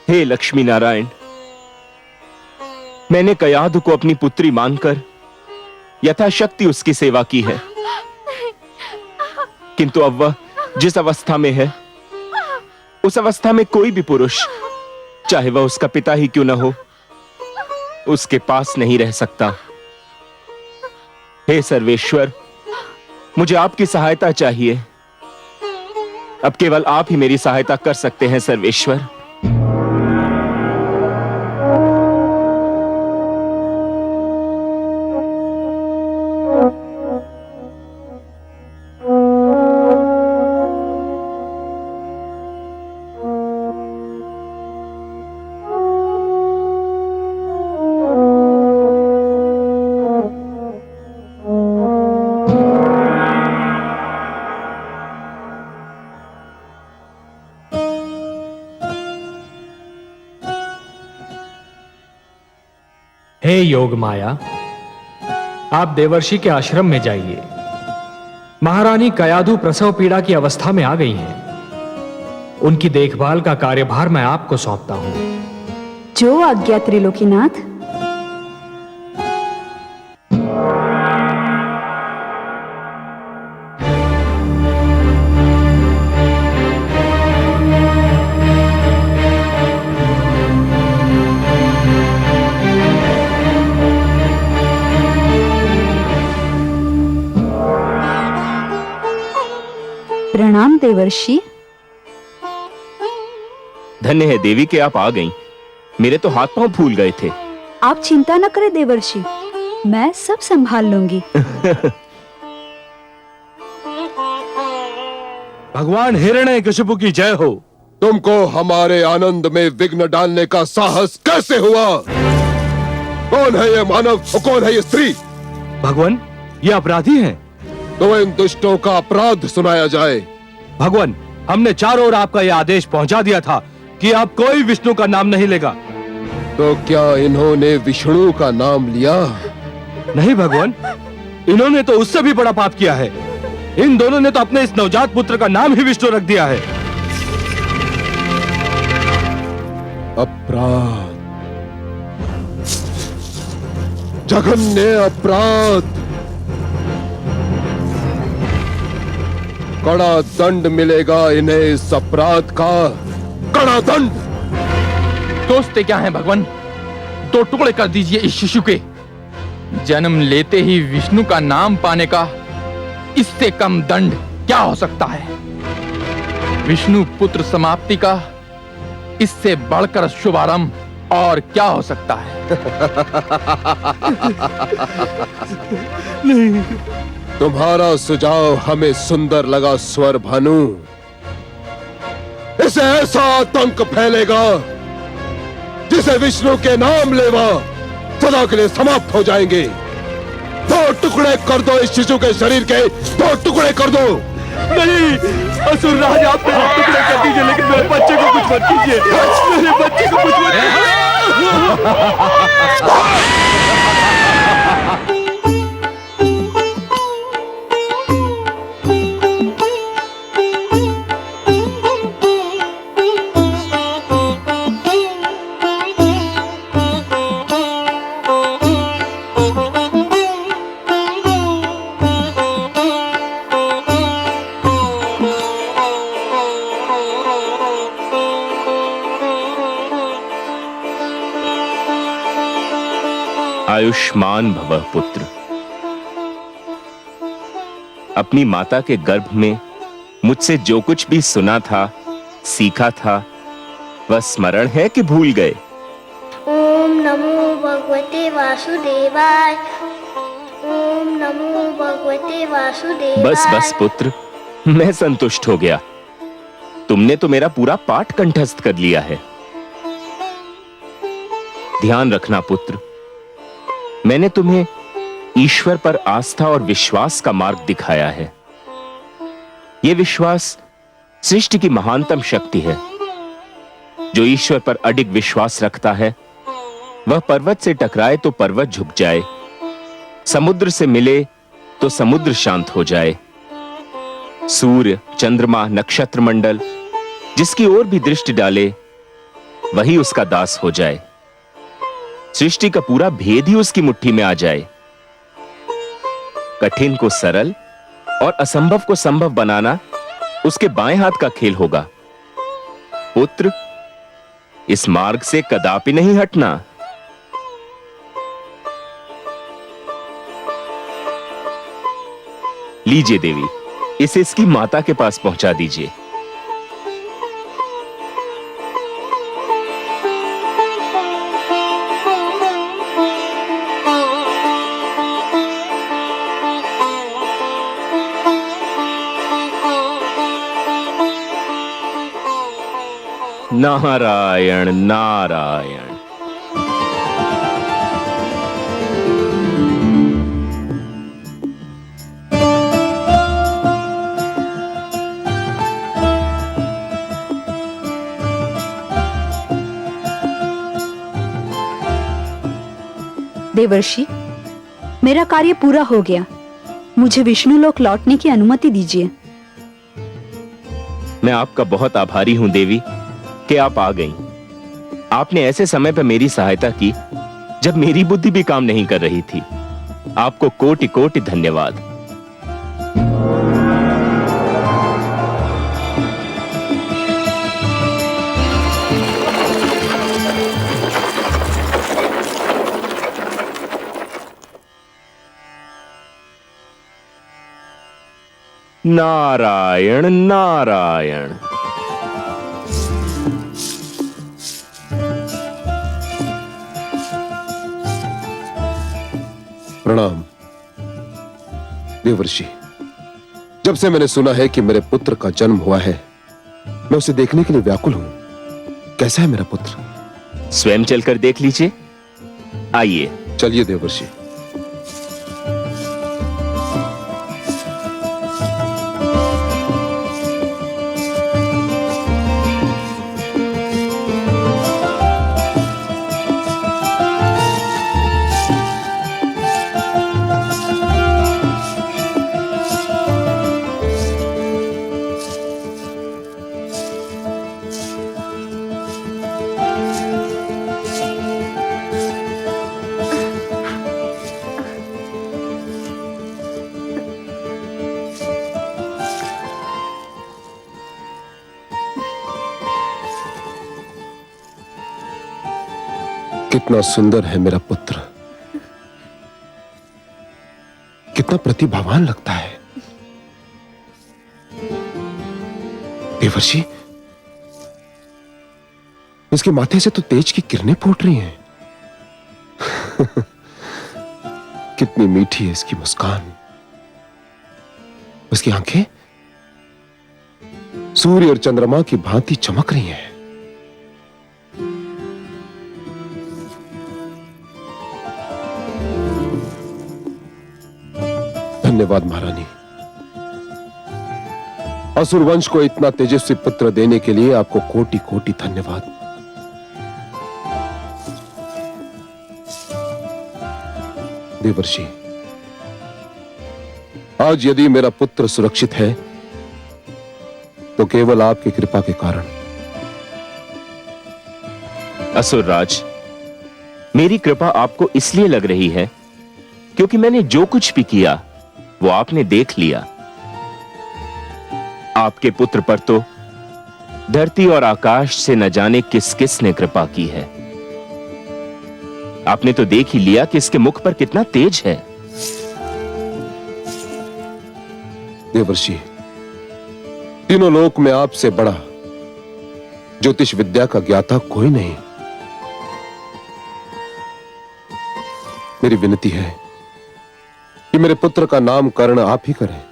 हे लक्ष्मी नारायण, मैंने कयाधु को अपनी पुत्री मानकर यथाशक्ति उसकी सेवा की है, किंतु अब वह जिस अवस्था में है, उस अवस्था में कोई भी पुरुष, चाहे वह उसका पिता ही क्यों न हो, उसके पास नहीं रह सकता। हे सर्वेश्वर, मुझे आपकी सहायता चाहिए। अब केवल आप ही मेरी सहायता कर सकते हैं सर्वेश्वर। हे योग माया, आप देवर्षि के आश्रम में जाइए। महारानी कयाधु प्रसव पीड़ा की अवस्था में आ गई हैं। उनकी देखभाल का कार्यभार मैं आपको सौंपता हूं। जो आज्ञा त्रिलोकीनाथ। प्रणाम देवर्षि। धन्य है देवी कि आप आ गईं। मेरे तो हाथ पांव फूल गए थे। आप चिंता न करें देवर्षि, मैं सब संभाल लूंगी। भगवान हिरण्यकशिपु की जय हो। तुमको हमारे आनंद में विघ्न डालने का साहस कैसे हुआ? कौन है ये मानव और कौन है ये स्त्री? भगवान, ये अपराधी हैं। तो इन दुष्टों का अपराध सुनाया जाए। भगवान, हमने चारों ओर आपका यह आदेश पहुंचा दिया था कि अब कोई विष्णु का नाम नहीं लेगा। तो क्या इन्होंने विष्णु का नाम लिया? नहीं भगवान, इन्होंने तो उससे भी बड़ा पाप किया है। इन दोनों ने तो अपने इस नवजात पुत्र का नाम ही विष्णु रख दिया है। अपराध, जघन्य अपराध। कड़ा दंड मिलेगा इन्हें इस अपराध का, कड़ा दंड। दोस्ते क्या हैं भगवान? दो टुकड़े कर दीजिए इस शिशु के। जन्म लेते ही विष्णु का नाम पाने का इससे कम दंड क्या हो सकता है? विष्णु पुत्र समाप्ति का इससे बढ़कर शुभारंभ और क्या हो सकता है? नहीं। तुम्हारा सुझाव हमें सुंदर लगा स्वर भानु। इसे ऐसा आतंक फैलेगा जिसे विष्णु के नाम लेवा सदा के लिए समाप्त हो जाएंगे। दो टुकड़े कर दो इस शिशु के शरीर के, दो टुकड़े कर दो। नहीं, असुर राज, आप मेरे टुकड़े कर दीजिए, लेकिन मेरे बच्चे को कुछ मत कीजिए। मेरे बच्चे को कुछ मत कीजिए। आयुष्मान भव पुत्र। अपनी माता के गर्भ में मुझसे जो कुछ भी सुना था, सीखा था, वह स्मरण है कि भूल गए? ओम नमो भगवते वासुदेवाय। ओम नमो भगवते वासुदेवाय। बस बस पुत्र, मैं संतुष्ट हो गया। तुमने तो मेरा पूरा पाठ कंठस्थ कर लिया है। ध्यान रखना पुत्र, मैंने तुम्हें ईश्वर पर आस्था और विश्वास का मार्ग दिखाया है। यह विश्वास सृष्टि की महानतम शक्ति है। जो ईश्वर पर अडिग विश्वास रखता है, वह पर्वत से टकराए तो पर्वत झुक जाए, समुद्र से मिले तो समुद्र शांत हो जाए। सूर्य, चंद्रमा, नक्षत्र मंडल जिसकी ओर भी दृष्टि डाले, वही उसका दास हो जाए, सृष्टि का पूरा भेद ही उसकी मुट्ठी में आ जाए। कठिन को सरल और असंभव को संभव बनाना उसके बाएं हाथ का खेल होगा। पुत्र, इस मार्ग से कदापि नहीं हटना। लीजिए देवी, इसे इसकी माता के पास पहुंचा दीजिए। नारायण नारायण। देवर्षि, मेरा कार्य पूरा हो गया। मुझे विष्णु लोक लौटने की अनुमति दीजिए। मैं आपका बहुत आभारी हूं देवी कि आप आ गईं। आपने ऐसे समय पर मेरी सहायता की जब मेरी बुद्धि भी काम नहीं कर रही थी। आपको कोटि कोटि धन्यवाद। नारायण नारायण। प्रणाम देवर्षि। जब से मैंने सुना है कि मेरे पुत्र का जन्म हुआ है, मैं उसे देखने के लिए व्याकुल हूं। कैसा है मेरा पुत्र? स्वयं चलकर देख लीजिए। आइए। चलिए देवर्षि। कितना सुंदर है मेरा पुत्र, कितना प्रतिभावान लगता है। देवर्षि, इसके माथे से तो तेज की किरणें फूट रही हैं। कितनी मीठी है इसकी मुस्कान। उसकी आंखें सूर्य और चंद्रमा की भांति चमक रही हैं। धन्यवाद महारानी। असुर वंश को इतना तेजस्वी पुत्र देने के लिए आपको कोटि कोटि धन्यवाद। देवर्षि, आज यदि मेरा पुत्र सुरक्षित है तो केवल आपकी कृपा के कारण। असुरराज, मेरी कृपा आपको इसलिए लग रही है क्योंकि मैंने जो कुछ भी किया वो आपने देख लिया। आपके पुत्र पर तो धरती और आकाश से न जाने किस किस ने कृपा की है। आपने तो देख ही लिया कि इसके मुख पर कितना तेज है। देवर्षि, तीनों लोक में आपसे बड़ा ज्योतिष विद्या का ज्ञाता कोई नहीं। मेरी विनती है कि मेरे पुत्र का नामकरण आप ही करें।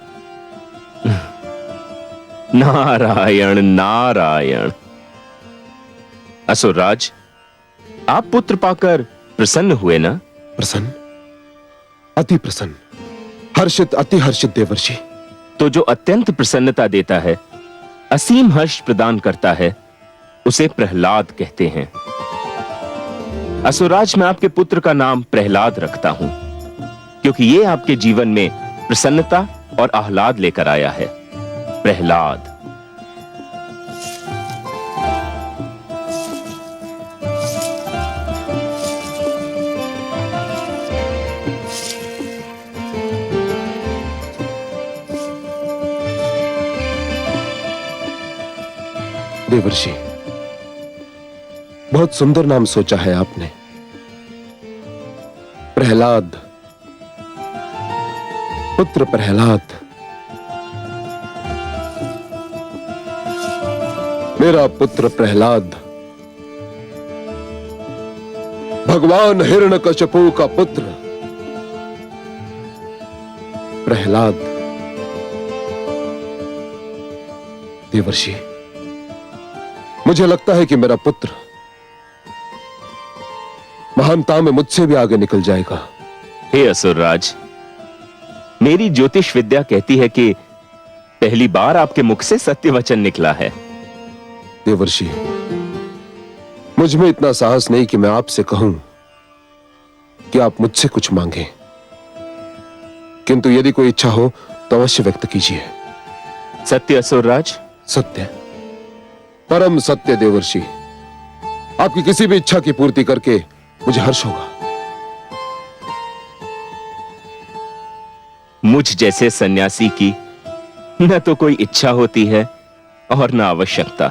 नारायण नारायण। असुरराज, आप पुत्र पाकर प्रसन्न हुए ना? प्रसन्न, अति प्रसन्न, हर्षित, अति हर्षित देवर्षि। तो जो अत्यंत प्रसन्नता देता है, असीम हर्ष प्रदान करता है, उसे प्रहलाद कहते हैं। असुरराज, मैं आपके पुत्र का नाम प्रहलाद रखता हूं क्योंकि यह आपके जीवन में प्रसन्नता और आह्लाद लेकर आया है। प्रहलाद। देवर्षि, बहुत सुंदर नाम सोचा है आपने, प्रहलाद, पुत्र प्रहलाद। मेरा पुत्र प्रहलाद भगवान हिरण्यकशिपु का पुत्र प्रहलाद। देवर्षि, मुझे लगता है कि मेरा पुत्र महानता में मुझसे भी आगे निकल जाएगा। हे असुरराज, मेरी ज्योतिष विद्या कहती है कि पहली बार आपके मुख से सत्य वचन निकला है। देवर्षि, मुझ में इतना साहस नहीं कि मैं आपसे कहूं कि आप मुझसे कुछ मांगे, किंतु यदि कोई इच्छा हो तो अवश्य व्यक्त कीजिए। सत्य असुरराज? सत्य, परम सत्य देवर्षि। आपकी किसी भी इच्छा की पूर्ति करके मुझे हर्ष होगा। मुझ जैसे सन्यासी की न तो कोई इच्छा होती है और न आवश्यकता,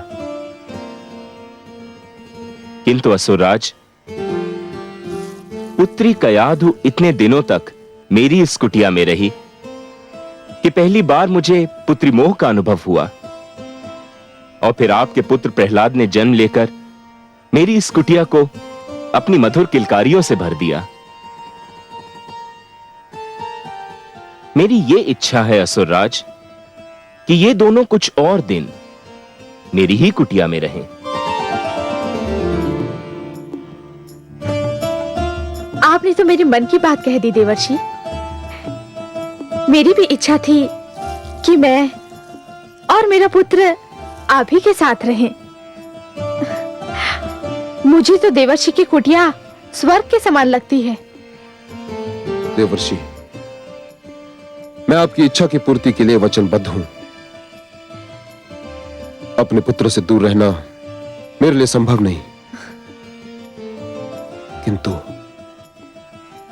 किंतु असुरराज, पुत्री कयाधु इतने दिनों तक मेरी इस कुटिया में रही कि पहली बार मुझे पुत्री मोह का अनुभव हुआ, और फिर आपके पुत्र प्रहलाद ने जन्म लेकर मेरी इस कुटिया को अपनी मधुर किलकारियों से भर दिया। मेरी ये इच्छा है असुरराज कि ये दोनों कुछ और दिन मेरी ही कुटिया में रहें। आपने तो मेरे मन की बात कह दी देवर्षि। मेरी भी इच्छा थी कि मैं और मेरा पुत्र आप ही के साथ रहें। मुझे तो देवर्षि की कुटिया स्वर्ग के समान लगती है। देवर्षि, मैं आपकी इच्छा की पूर्ति के लिए वचनबद्ध हूं। अपने पुत्र से दूर रहना मेरे लिए संभव नहीं, किंतु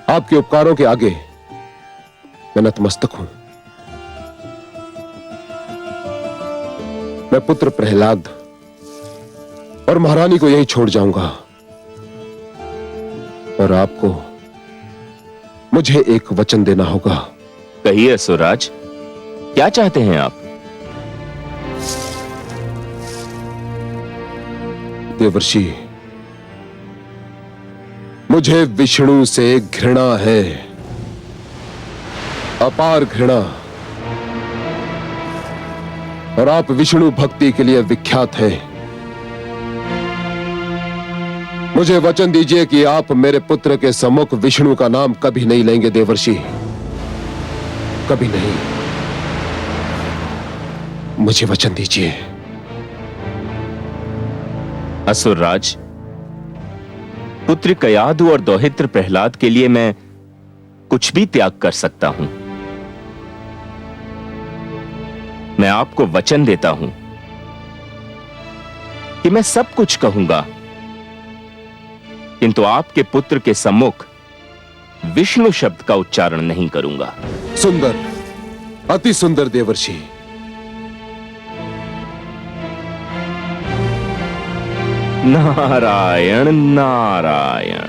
आपके उपकारों के आगे मैं नतमस्तक हूं। मैं पुत्र प्रहलाद और महारानी को यही छोड़ जाऊंगा, और आपको मुझे एक वचन देना होगा। कहिए असुरराज, क्या चाहते हैं आप? देवर्षि, मुझे विष्णु से घृणा है, अपार घृणा, और आप विष्णु भक्ति के लिए विख्यात हैं। मुझे वचन दीजिए कि आप मेरे पुत्र के सम्मुख विष्णु का नाम कभी नहीं लेंगे देवर्षि, कभी नहीं। मुझे वचन दीजिए। असुरराज, पुत्र कयाधु और दौहित्र प्रहलाद के लिए मैं कुछ भी त्याग कर सकता हूं। मैं आपको वचन देता हूं कि मैं सब कुछ कहूंगा, किंतु आपके पुत्र के सम्मुख विष्णु शब्द का उच्चारण नहीं करूंगा। सुंदर, अति सुंदर देवर्षि। नारायण नारायण।